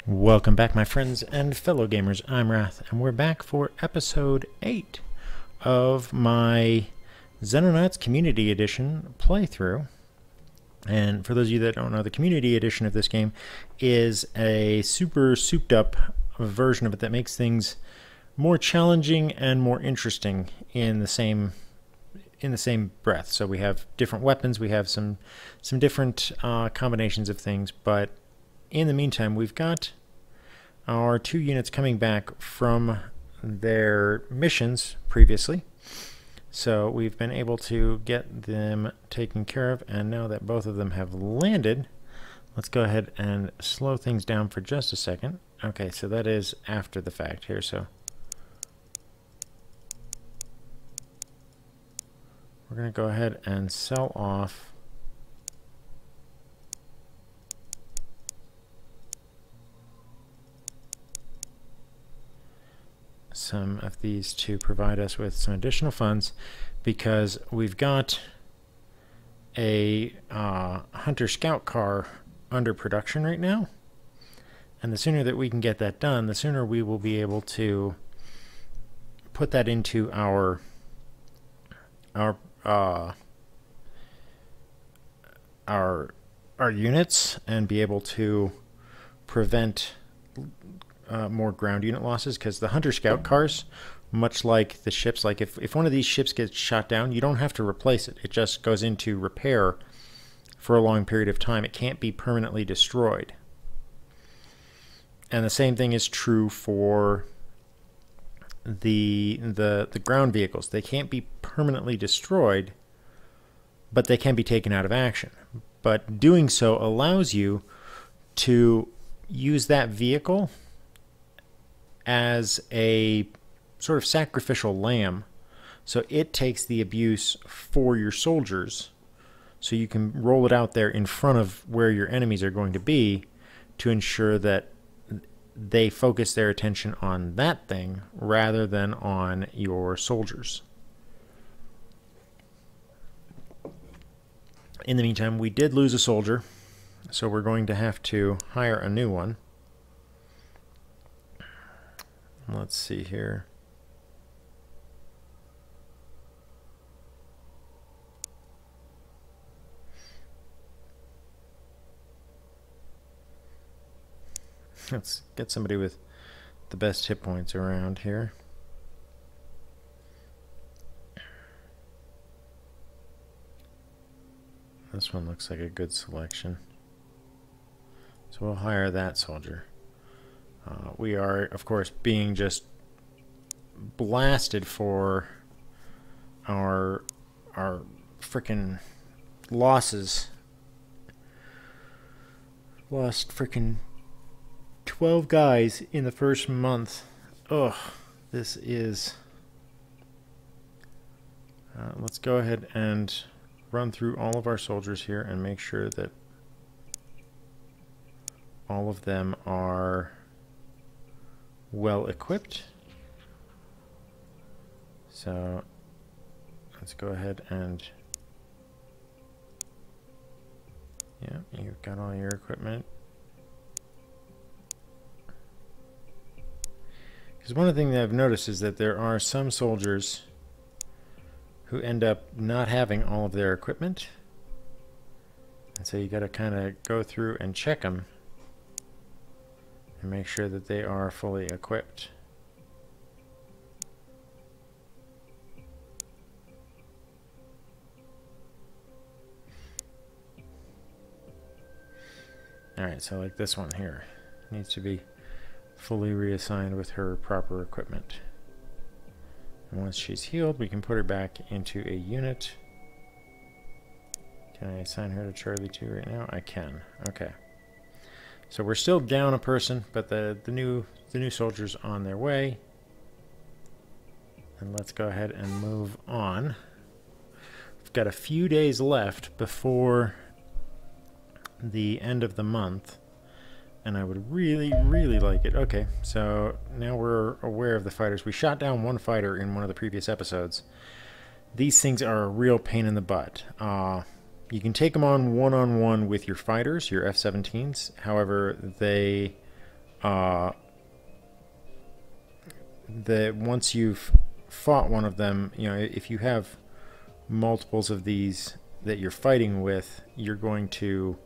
Welcome back, my friends and fellow gamers. I'm Wrath, and we're back for episode 8 of my Xenonauts Community Edition playthrough. And for those of you that don't know, the Community Edition of this game is a super souped up version of it that makes things more challenging and more interesting in the same breath. So we have different weapons, we have some different combinations of things, but in the meantime, we've got our 2 units coming back from their missions previously. So we've been able to get them taken care of, and now that both of them have landed, let's go ahead and slow things down for just a second. Okay, so that is after the fact here, so we're going to go ahead and sell off some of these to provide us with some additional funds, because we've got a hunter scout car under production right now, and the sooner that we can get that done, the sooner we will be able to put that into our units and be able to prevent more ground unit losses, because the hunter scout cars, much like the ships, like if one of these ships gets shot down, you don't have to replace it. It just goes into repair for a long period of time. It can't be permanently destroyed. And the same thing is true for the ground vehicles. They can't be permanently destroyed, but they can be taken out of action. But doing so allows you to use that vehicle as a sort of sacrificial lamb. So it takes the abuse for your soldiers, so you can roll it out there in front of where your enemies are going to be to ensure that they focus their attention on that thing rather than on your soldiers. In the meantime, we did lose a soldier, so we're going to have to hire a new one. Let's see here. Let's get somebody with the best hit points around here. This one looks like a good selection. So we'll hire that soldier. We are, of course, being just blasted for our frickin' losses. Lost frickin' 12 guys in the first month. Ugh, this is... let's go ahead and run through all of our soldiers here and make sure that all of them are well equipped. So let's go ahead and, yeah, you've got all your equipment. Because one of the things that I've noticed is that there are some soldiers who end up not having all of their equipment, and so you got to kind of go through and check them and make sure that they are fully equipped. Alright, so like this one here needs to be fully reassigned with her proper equipment. And once she's healed, we can put her back into a unit. Can I assign her to Charlie 2 right now? I can. Okay. So we're still down a person, but the new soldiers on their way. And let's go ahead and move on. We've got a few days left before the end of the month, and I would really like it. Okay, so now we're aware of the fighters. We shot down one fighter in one of the previous episodes. These things are a real pain in the butt. You can take them on one-on-one with your fighters, your F-17s. However, they that once you've fought one of them, you know, if you have multiples of these that you're fighting with, you're going to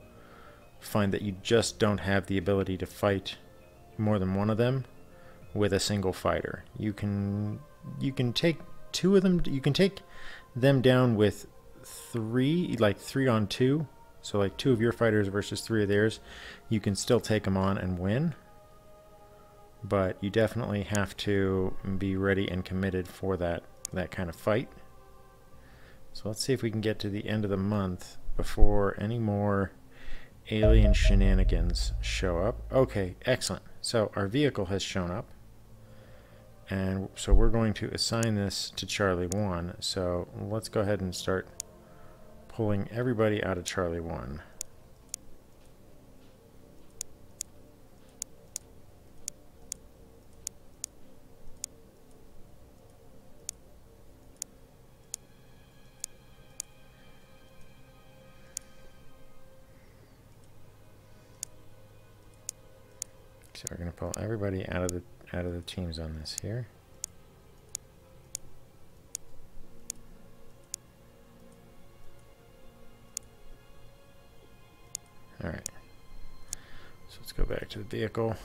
find that you just don't have the ability to fight more than one of them with a single fighter. You can take two of them, you can take them down with three, like 3 on 2, so like 2 of your fighters versus 3 of theirs. You can still take them on and win, but you definitely have to be ready and committed for that kind of fight. So let's see if we can get to the end of the month before any more alien shenanigans show up. Okay, excellent. So our vehicle has shown up, and so we're going to assign this to Charlie 1. So let's go ahead and start pulling everybody out of Charlie 1. So we're going to pull everybody out of the teams on this here. All right. So let's go back to the vehicle,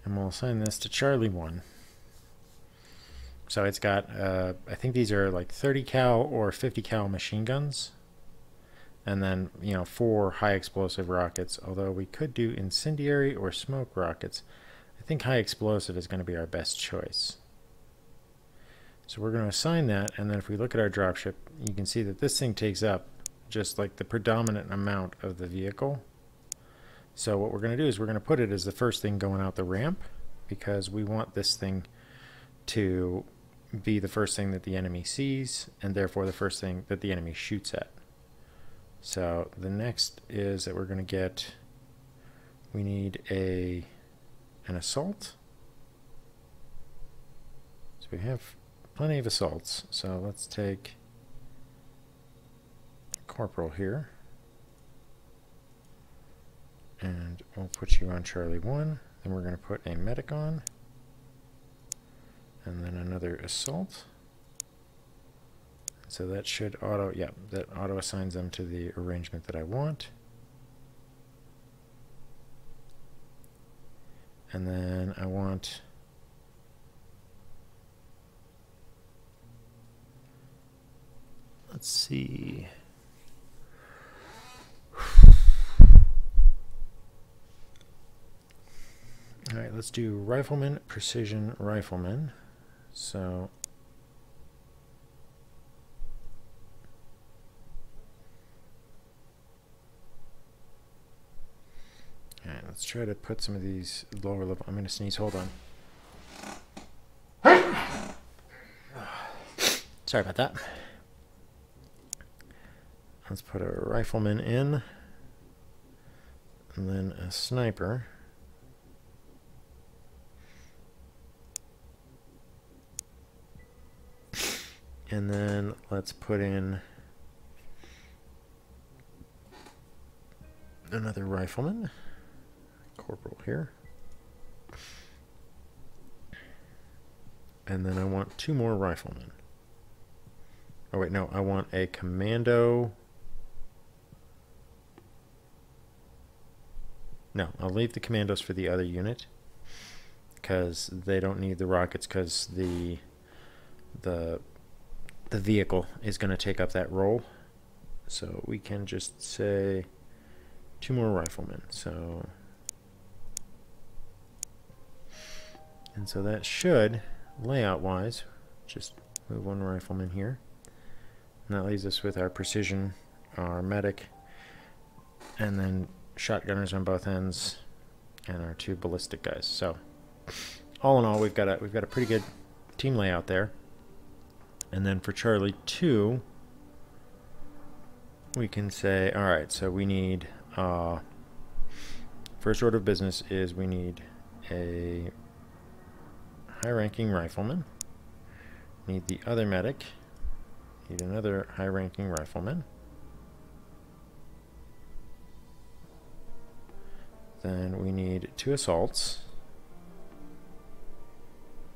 and we'll assign this to Charlie 1. So it's got, I think these are like 30 cal or 50 cal machine guns. And then, you know, 4 high explosive rockets, although we could do incendiary or smoke rockets. I think high explosive is going to be our best choice. So we're going to assign that, and then if we look at our dropship, you can see that this thing takes up just like the predominant amount of the vehicle. So what we're going to do is we're going to put it as the first thing going out the ramp, because we want this thing to be the first thing that the enemy sees, and therefore the first thing that the enemy shoots at. So the next is that we're going to get, we need an assault. So we have plenty of assaults. So let's take Corporal here, and we'll put you on Charlie 1. Then we're going to put a medic on, and then another assault. So that should auto, yeah, that auto assigns them to the arrangement that I want. And then I want, let's see. All right, let's do rifleman, precision rifleman. So alright, let's try to put some of these lower level. I'm going to sneeze. Hold on. Sorry about that. Let's put a rifleman in, and then a sniper. And then let's put in another rifleman. Corporal here. And then I want 2 more riflemen. Oh wait, no, I want a commando. No, I'll leave the commandos for the other unit, because they don't need the rockets, because the vehicle is going to take up that role. So we can just say 2 more riflemen. So, and so that should, layout wise, just move 1 rifleman here, and that leaves us with our precision, our medic, and then shotgunners on both ends, and our 2 ballistic guys. So all in all, we've got a pretty good team layout there. And then for Charlie 2, we can say, all right, so we need, first order of business is we need a high-ranking rifleman, need the other medic, need another high-ranking rifleman. Then we need 2 assaults.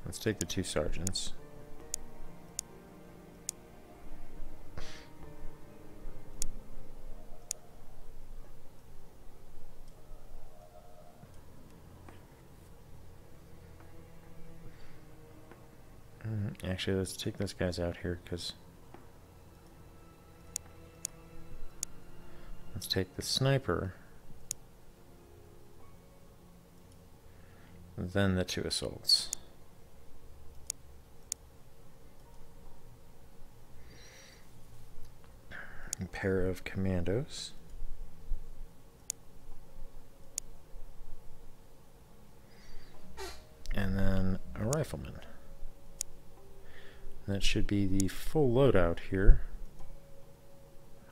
Let's take the 2 sergeants. Actually, let's take those guys out here, because let's take the sniper, then the 2 assaults. A pair of commandos. And then a rifleman. That should be the full loadout here.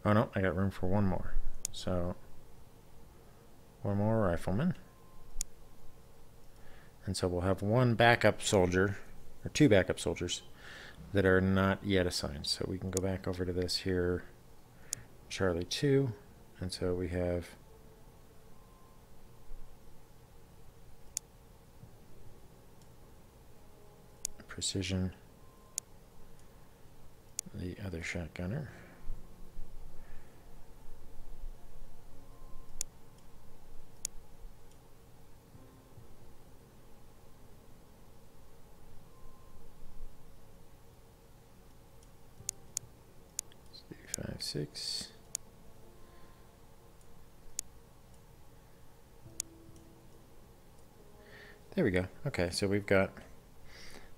Oh no, I got room for 1 more. So, 1 more rifleman. And so we'll have 1 backup soldier, or 2 backup soldiers, that are not yet assigned. So we can go back over to this here, Charlie 2, and so we have precision, the other shotgunner. Let's do 5, 6. There we go. Okay, so we've got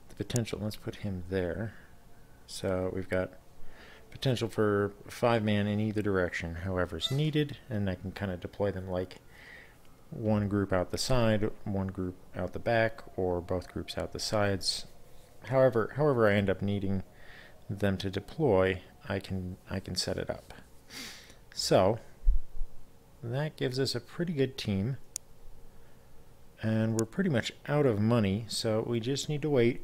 the potential. Let's put him there. So we've got potential for 5-man in either direction, however is needed, and I can kind of deploy them like 1 group out the side, 1 group out the back, or both groups out the sides. However I end up needing them to deploy, I can set it up. So that gives us a pretty good team, and we're pretty much out of money, so we just need to wait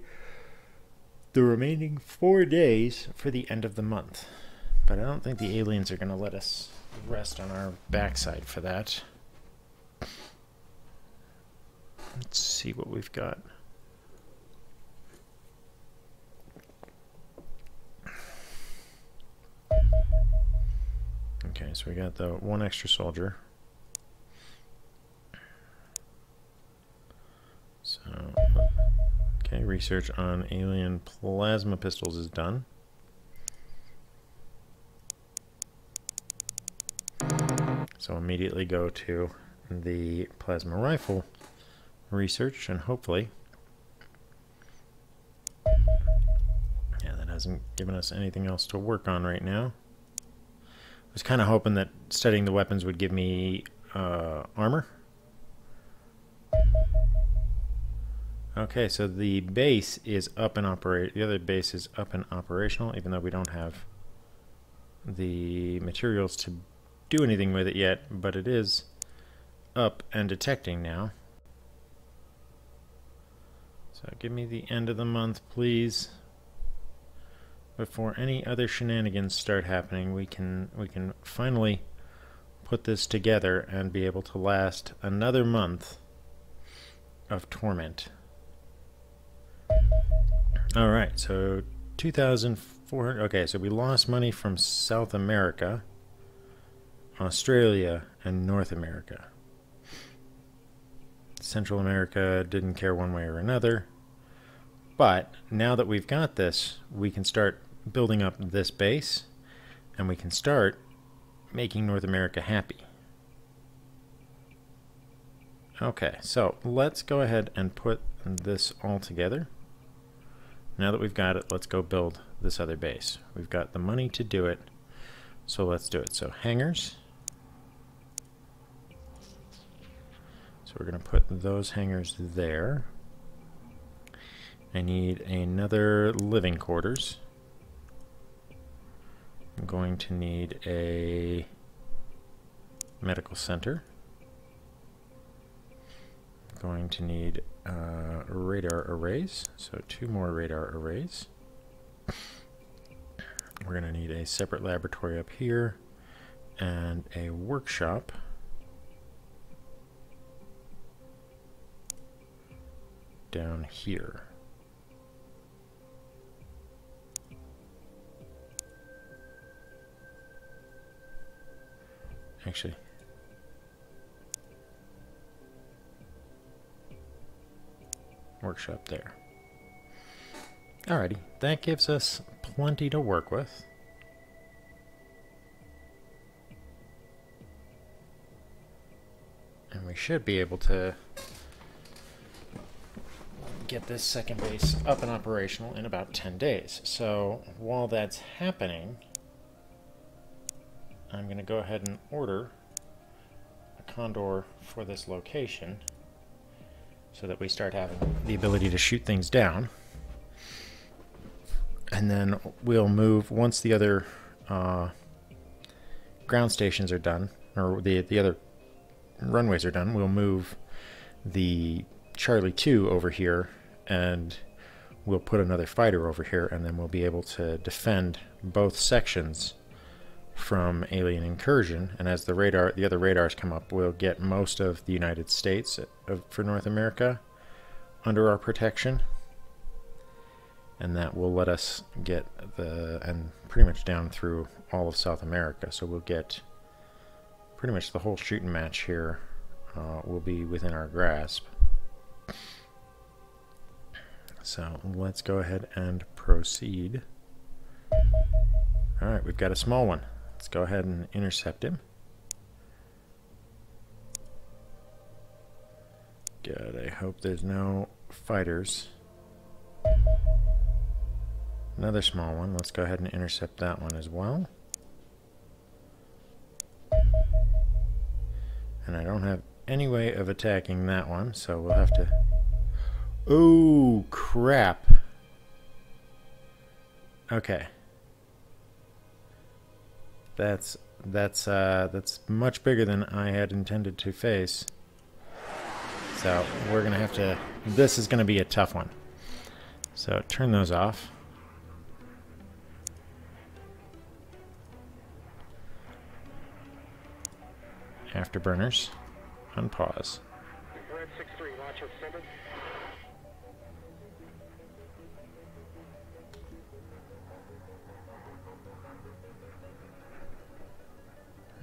the remaining 4 days for the end of the month. But I don't think the aliens are going to let us rest on our backside for that. Let's see what we've got. Okay, so we got the 1 extra soldier. So, okay, research on alien plasma pistols is done. So immediately go to the plasma rifle research, and hopefully, yeah, that hasn't given us anything else to work on right now. I was kind of hoping that studying the weapons would give me armor. Okay, so the base is up and operate. The other base is up and operational, even though we don't have the materials to do anything with it yet, but it is up and detecting now. So give me the end of the month, please. Before any other shenanigans start happening, we can finally put this together and be able to last another month of torment. All right, so 2,400. Okay, so we lost money from South America, Australia, and North America. Central America didn't care one way or another. But now that we've got this, we can start building up this base, and we can start making North America happy. Okay, so let's go ahead and put this all together. Now that we've got it, let's go build this other base. We've got the money to do it, so let's do it. So hangars. So we're going to put those hangars there. I need another living quarters. I'm going to need a medical center. I'm going to need radar arrays, so 2 more radar arrays. We're going to need a separate laboratory up here and a workshop. down here. Actually, workshop there. Alrighty, that gives us plenty to work with. And we should be able to get this second base up and operational in about 10 days. So while that's happening, I'm going to go ahead and order a condor for this location so that we start having the ability to shoot things down. And then we'll move, once the other ground stations are done, or the other runways are done, we'll move the Charlie 2 over here, and we'll put another fighter over here, and then we'll be able to defend both sections from alien incursion. And as the other radars come up, we'll get most of the United States for North America under our protection, and that will let us get and pretty much down through all of South America. So we'll get pretty much the whole shooting match here will be within our grasp. So let's go ahead and proceed. Alright, we've got a small one. Let's go ahead and intercept him. Good, I hope there's no fighters. Another small one. Let's go ahead and intercept that one as well. And I don't have any way of attacking that one, so we'll have to... Oh, crap. Okay. That's much bigger than I had intended to face. So we're gonna have to... This is gonna be a tough one. So turn those off. Afterburners. Unpause. Red 6-3, launch extended.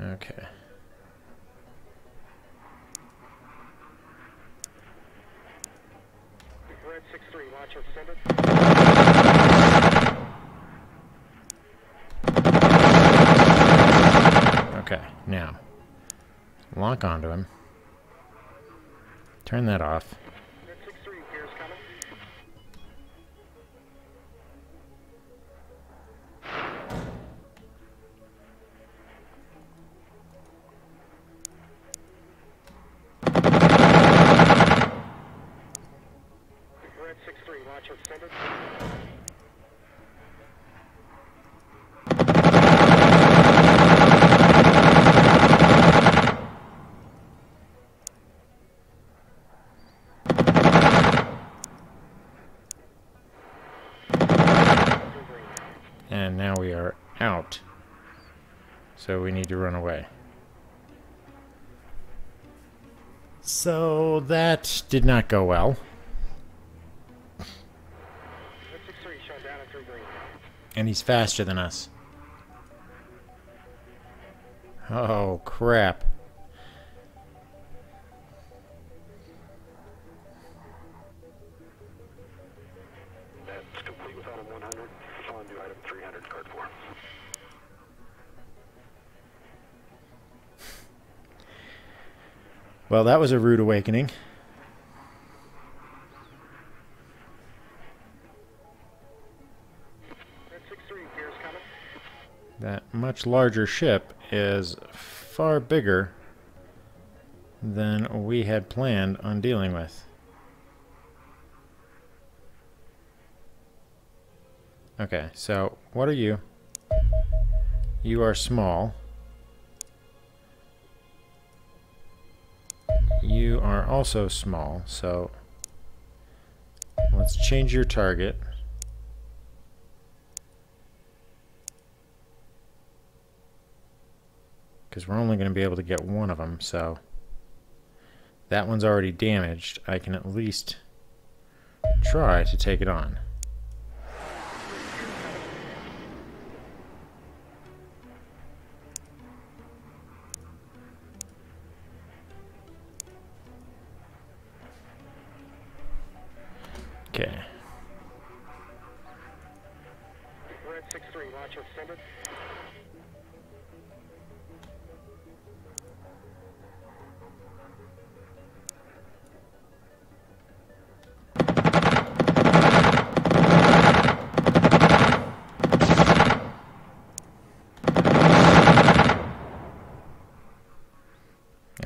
Okay. Red 6-3, launch extended. Okay, now lock onto him. Turn that off. Red 6-3, gears coming. Red 6-3, launch extended. And now we are out. So we need to run away. So that did not go well. Red 6-3, shut down at 3 green. And he's faster than us. Oh, crap. That's complete with item 100. On to item 300, card 4. Well, that was a rude awakening. Red 6-3, gears coming. That much larger ship is far bigger than we had planned on dealing with. Okay, so what are you? You are small. You are also small, so let's change your target. Because we're only going to be able to get one of them, so that one's already damaged. I can at least try to take it on. Okay. We're at 6-3, watch extended.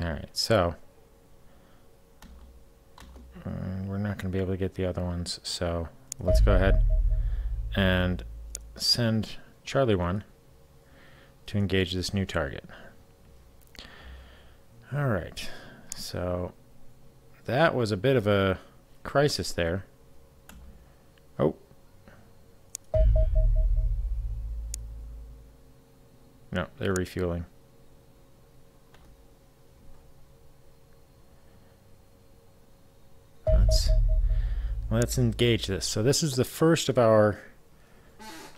Alright, so we're not going to be able to get the other ones, so let's go ahead and send Charlie 1 to engage this new target. Alright, so that was a bit of a crisis there. Oh. No, they're refueling. Let's engage this. So this is the first of our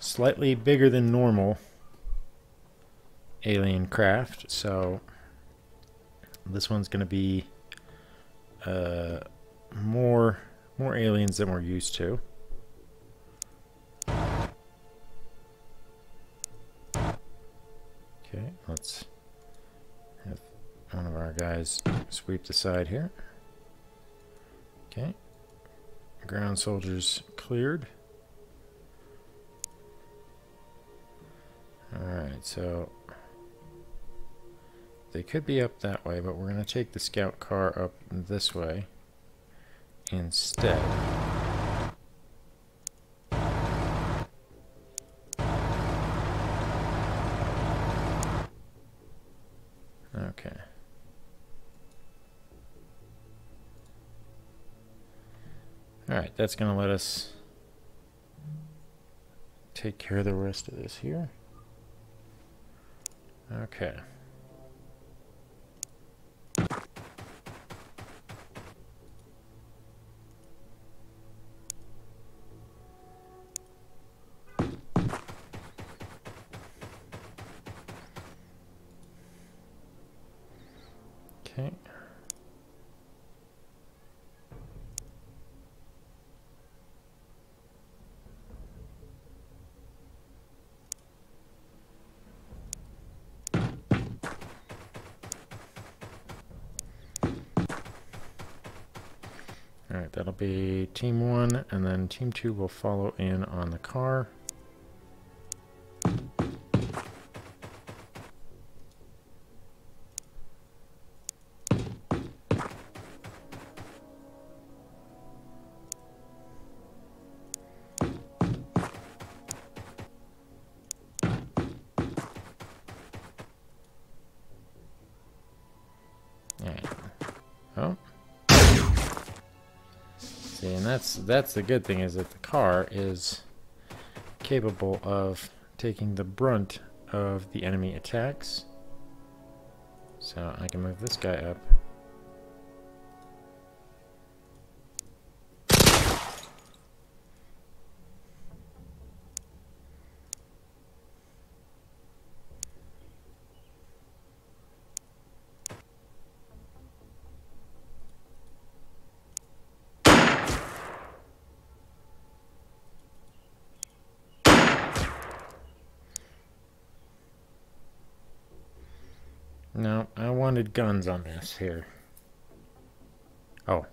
slightly bigger than normal alien craft. So this one's going to be more aliens than we're used to. Okay, let's have one of our guys sweep the side here. Okay. Ground soldiers cleared. Alright, so they could be up that way, but we're going to take the scout car up this way instead. Okay. Alright, that's going to let us take care of the rest of this here. Okay. Okay. Alright, that'll be Team 1, and then Team 2 will follow in on the car. Alright. Oh. See, and that's the good thing, is that the car is capable of taking the brunt of the enemy attacks. So I can move this guy up. No, I wanted guns on this here. Oh.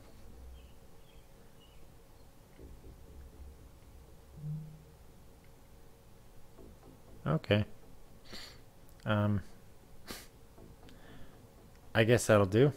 Okay. I guess that'll do.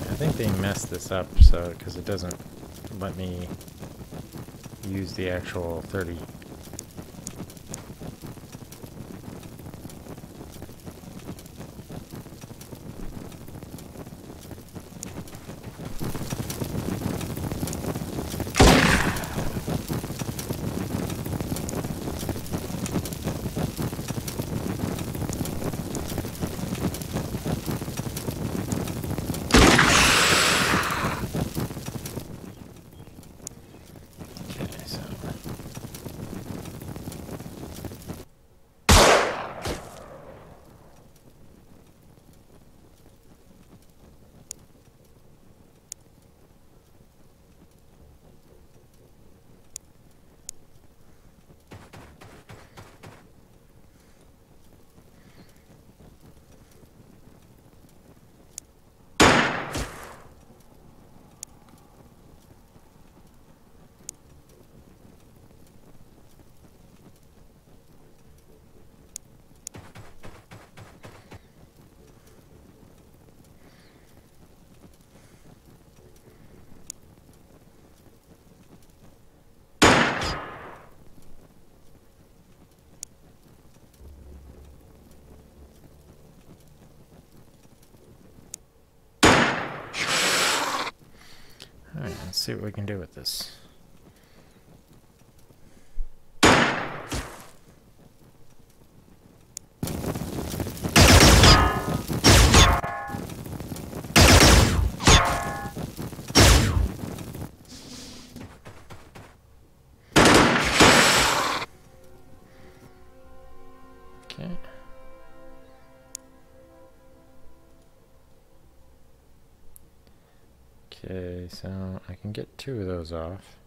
I think they messed this up, so because it doesn't let me use the actual 30. see what we can do with this. Okay. Okay, so I can get 2 of those off.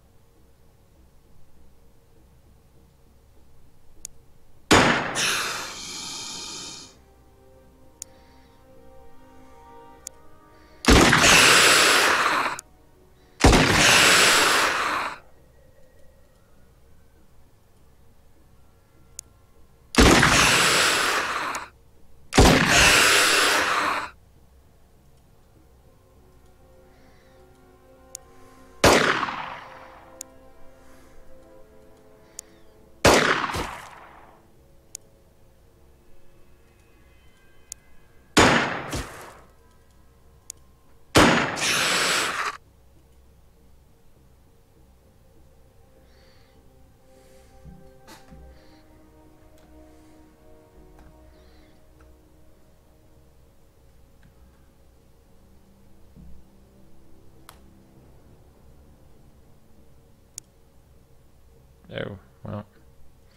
Oh, well.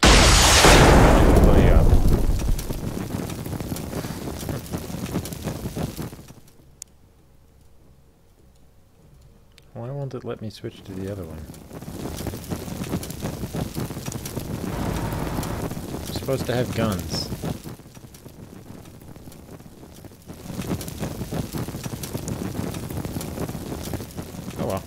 Blow you up. Why won't it let me switch to the other one? I'm supposed to have guns. Oh well.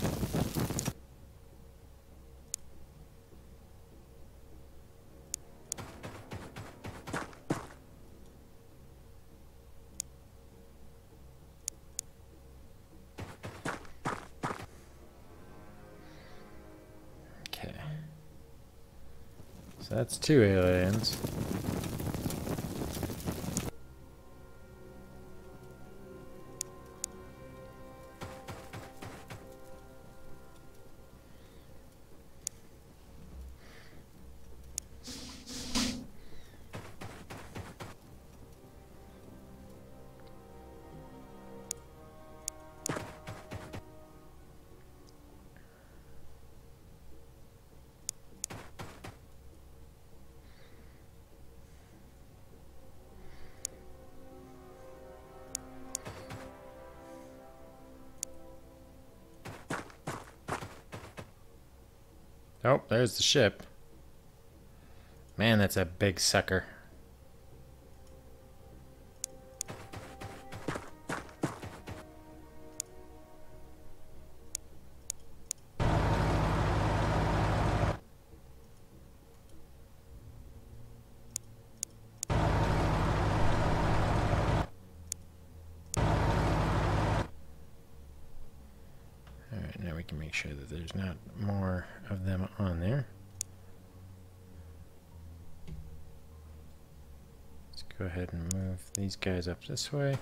So that's 2 aliens. Oh, there's the ship. Man, that's a big sucker. Alright, now we can make sure that there's not more of them on there. Let's go ahead and move these guys up this way.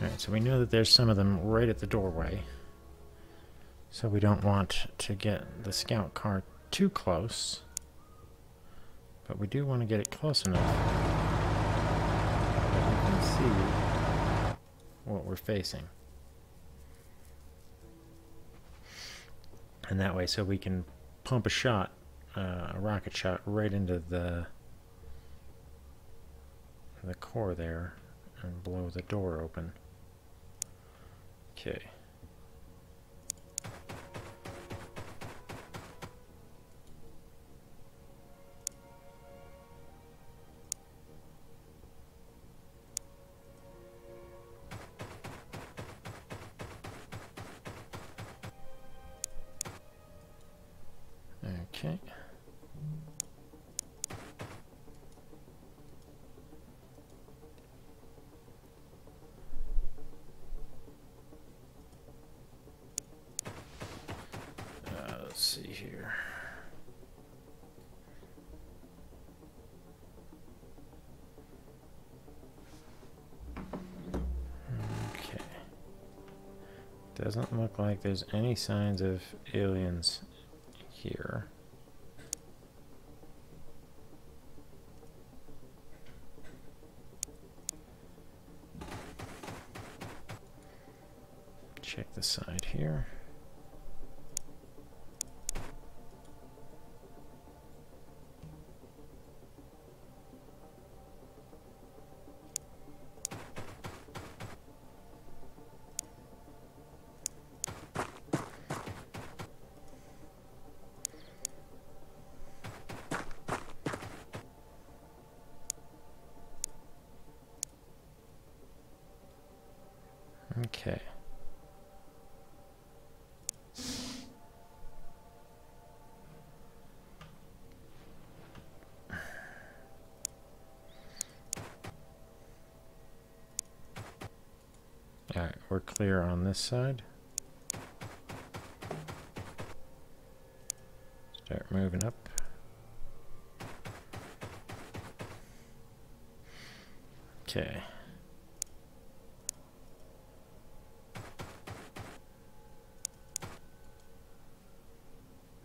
Alright, so we know that there's some of them right at the doorway. So we don't want to get the scout car too close. But we do want to get it close enough that we can see what we're facing. And that way, so we can pump a shot, a rocket shot, right into the the core there and blow the door open. Okay. Okay. Let's see here. Okay. Doesn't look like there's any signs of aliens here. Check the side here. Okay. Alright, we're clear on this side. Start moving up. Okay.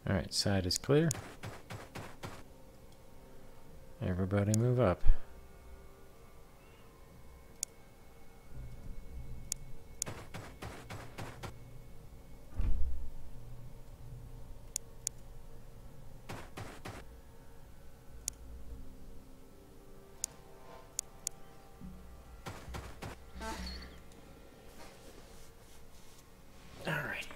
Alright, side is clear. Everybody move up. Alrighty.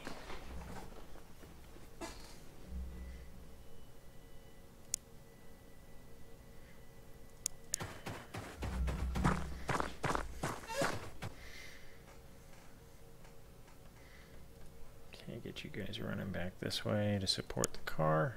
Okay, get you guys running back this way to support the car.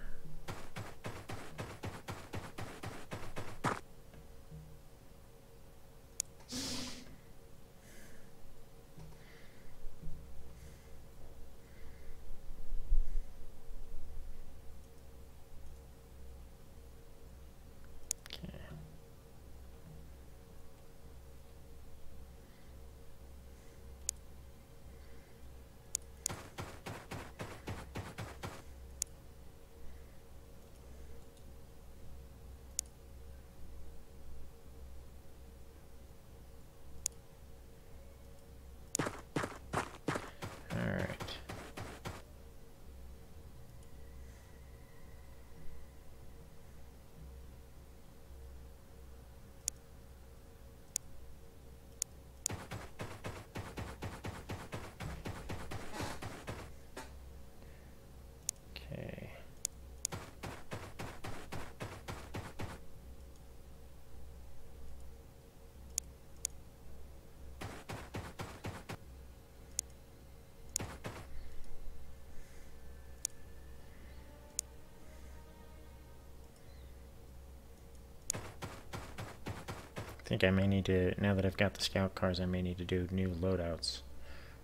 I think I may need to, now that I've got the scout cars, I may need to do new loadouts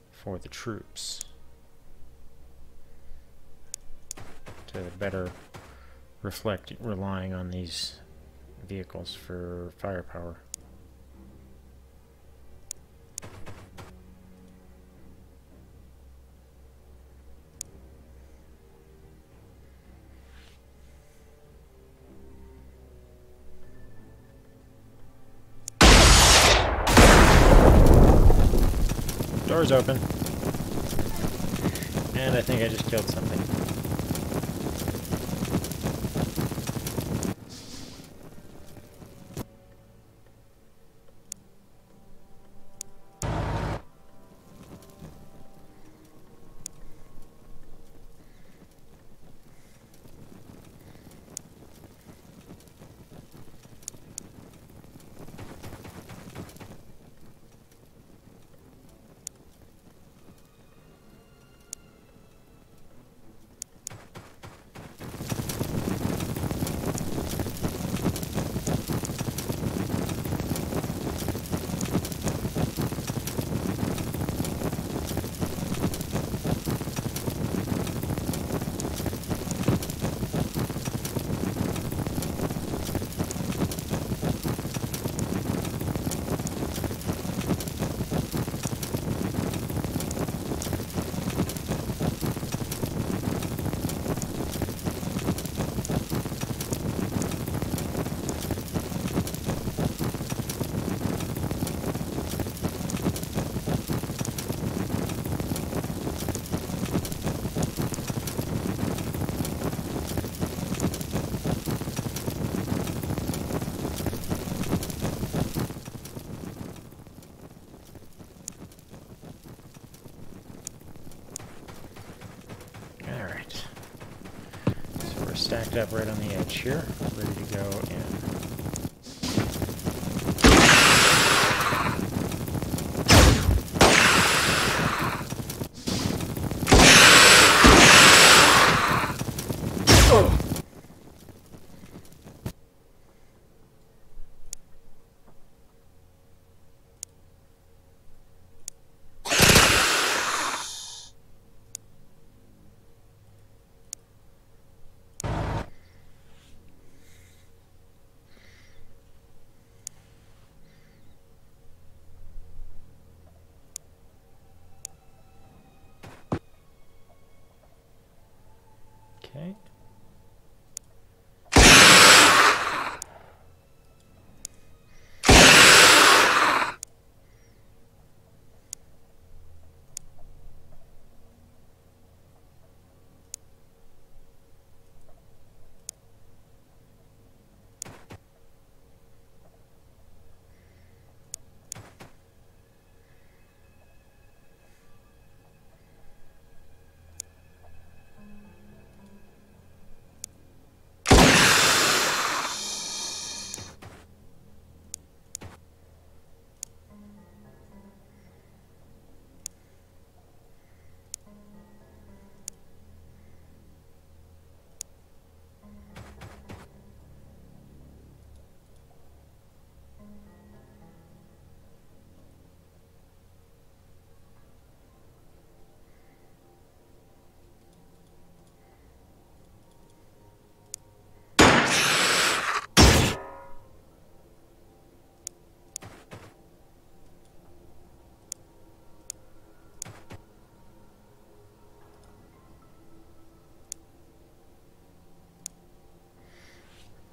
for the troops to better reflect relying on these vehicles for firepower. Door's open. And I think I just killed something. stacked up right on the edge here, ready to go in. Okay.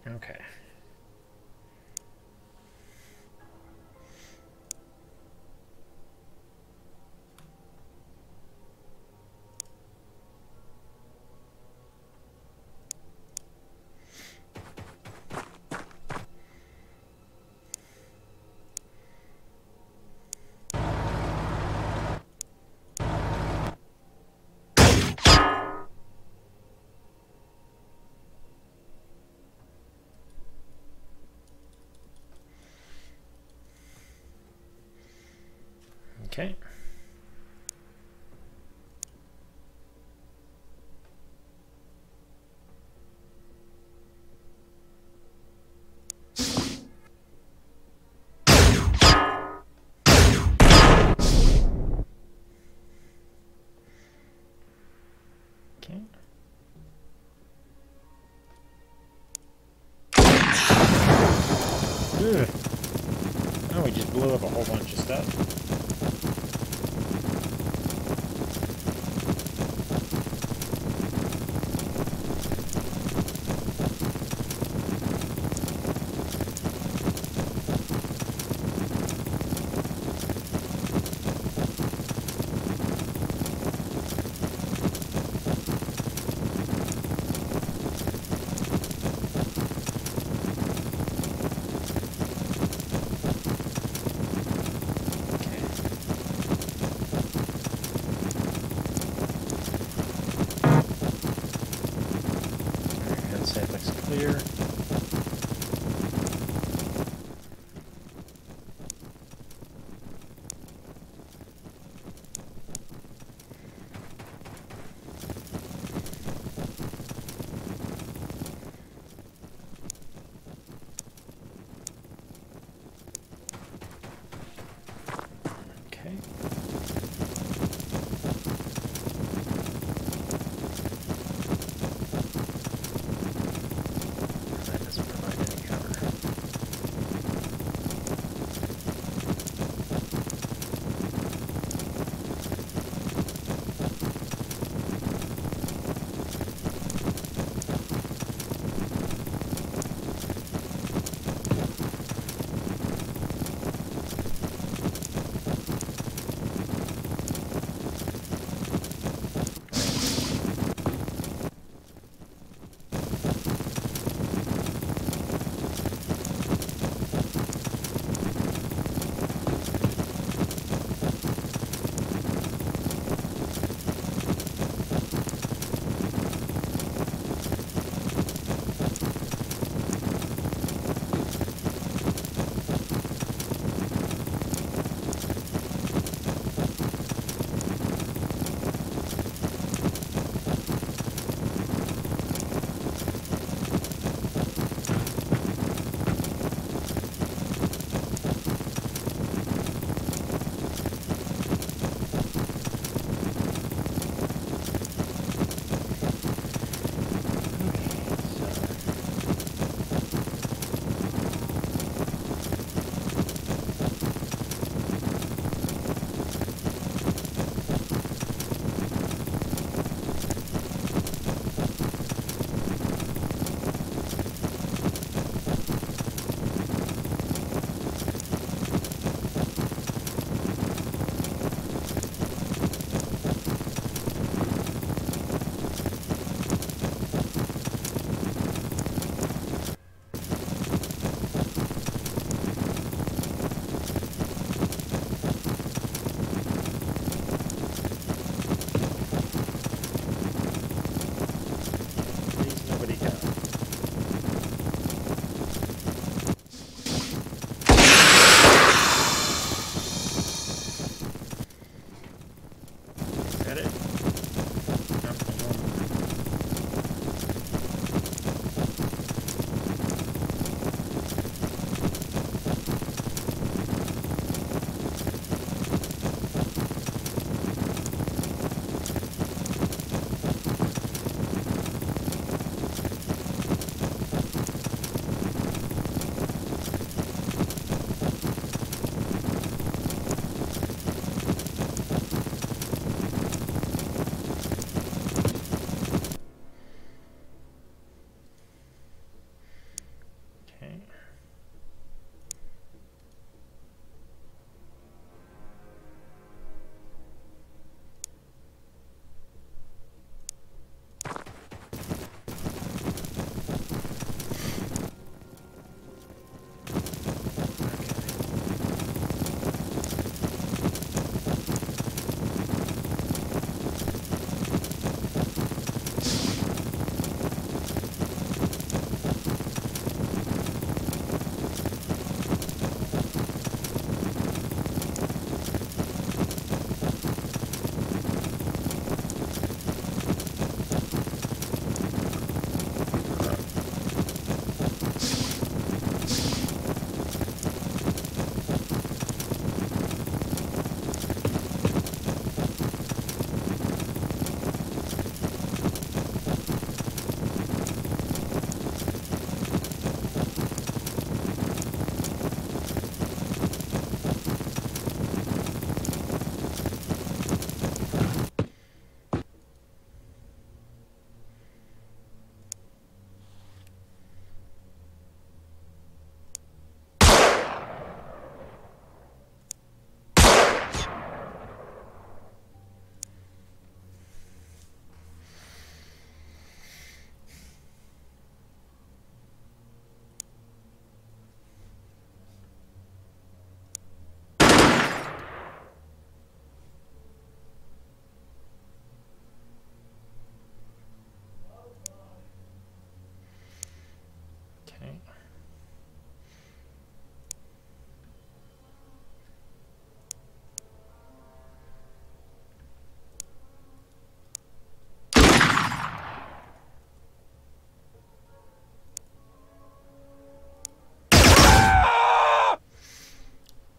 Okay. Okay. Okay. Ugh. Oh, we just blew up a whole bunch of stuff. That looks clear. Okay.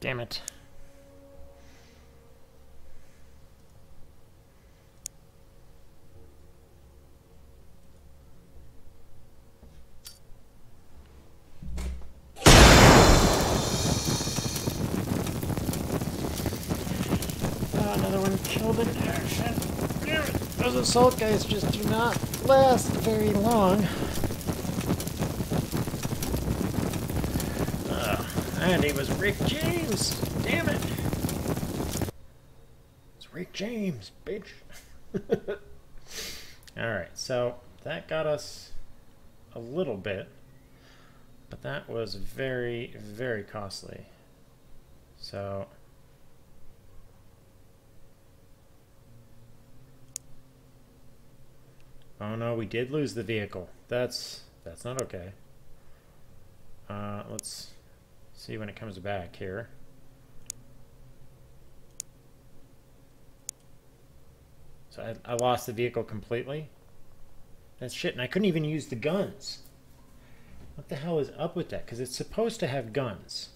Damn it. Oh, another one killed in action. Damn it. Those assault guys just do not last very long. And he was Rick James. Damn it. It's Rick James, bitch. Alright, so that got us a little bit, but that was very, very costly. So oh no, we did lose the vehicle. That's not okay. Let's see when it comes back here. So I lost the vehicle completely. That's shit, and I couldn't even use the guns. What the hell is up with that? Because it's supposed to have guns.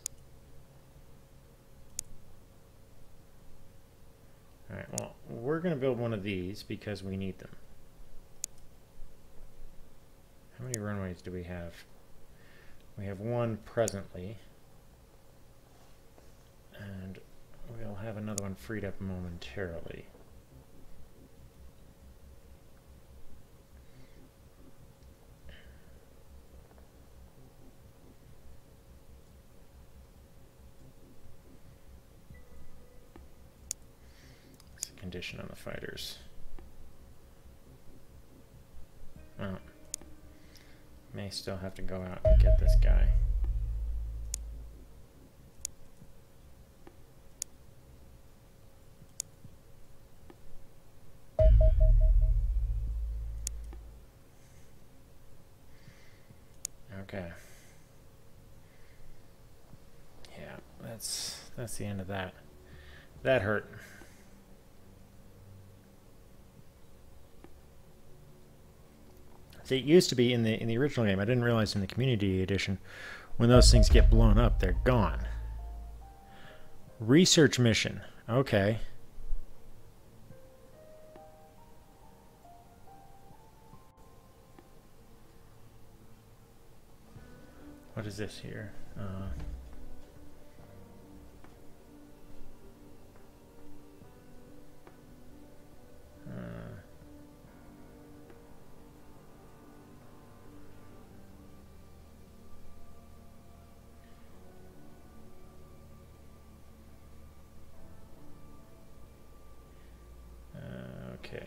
Alright, well, we're going to build one of these because we need them. How many runways do we have? We have one presently. And we'll have another one freed up momentarily. What's the condition on the fighters? Oh. May still have to go out and get this guy. Okay. Yeah, that's the end of that. That hurt. See, it used to be in the original game. I didn't realize in the Community Edition, when those things get blown up, they're gone. Research mission. Okay. What is this here? Okay.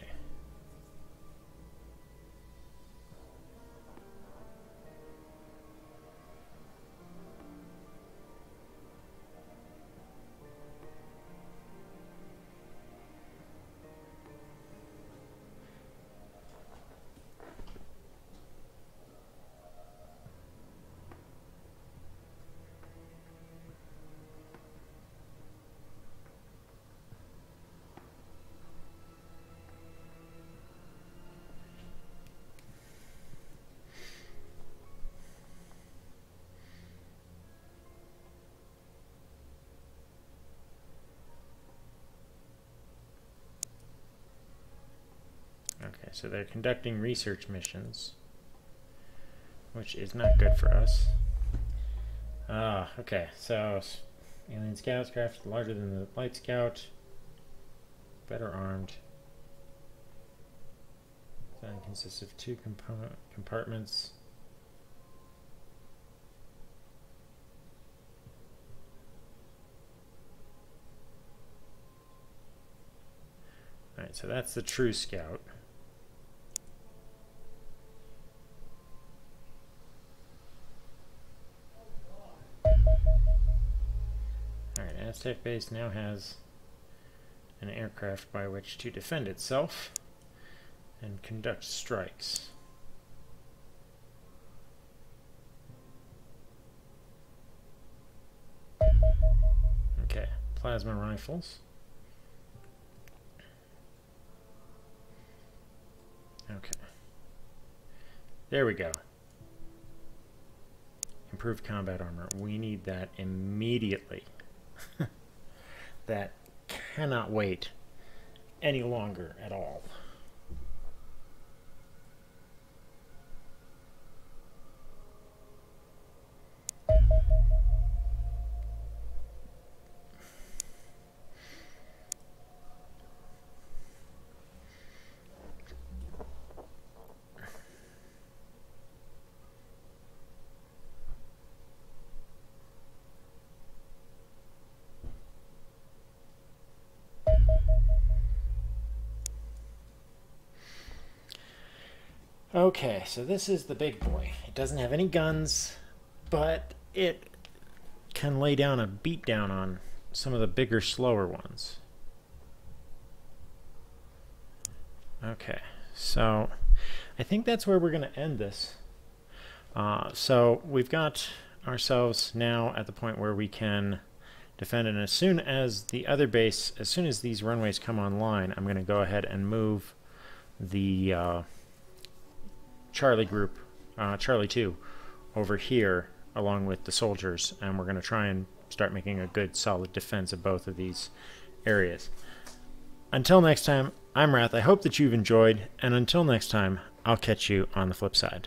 Okay, so they're conducting research missions, which is not good for us. Okay, so alien scouts craft larger than the light scout, better armed. Design consists of two compartments. Alright, so that's the true scout. Alright, Aztec base now has an aircraft by which to defend itself and conduct strikes. Okay, plasma rifles. Okay. There we go. Improved combat armor. We need that immediately. that cannot wait any longer at all. Okay, so this is the big boy. It doesn't have any guns, but it can lay down a beatdown on some of the bigger, slower ones. Okay, so I think that's where we're going to end this. So we've got ourselves now at the point where we can defend, and as soon as the other base, as soon as these runways come online, I'm going to go ahead and move the Charlie group, Charlie 2, over here along with the soldiers, and we're going to try and start making a good solid defense of both of these areas. Until next time, I'm Wrath. I hope that you've enjoyed, and until next time, I'll catch you on the flip side.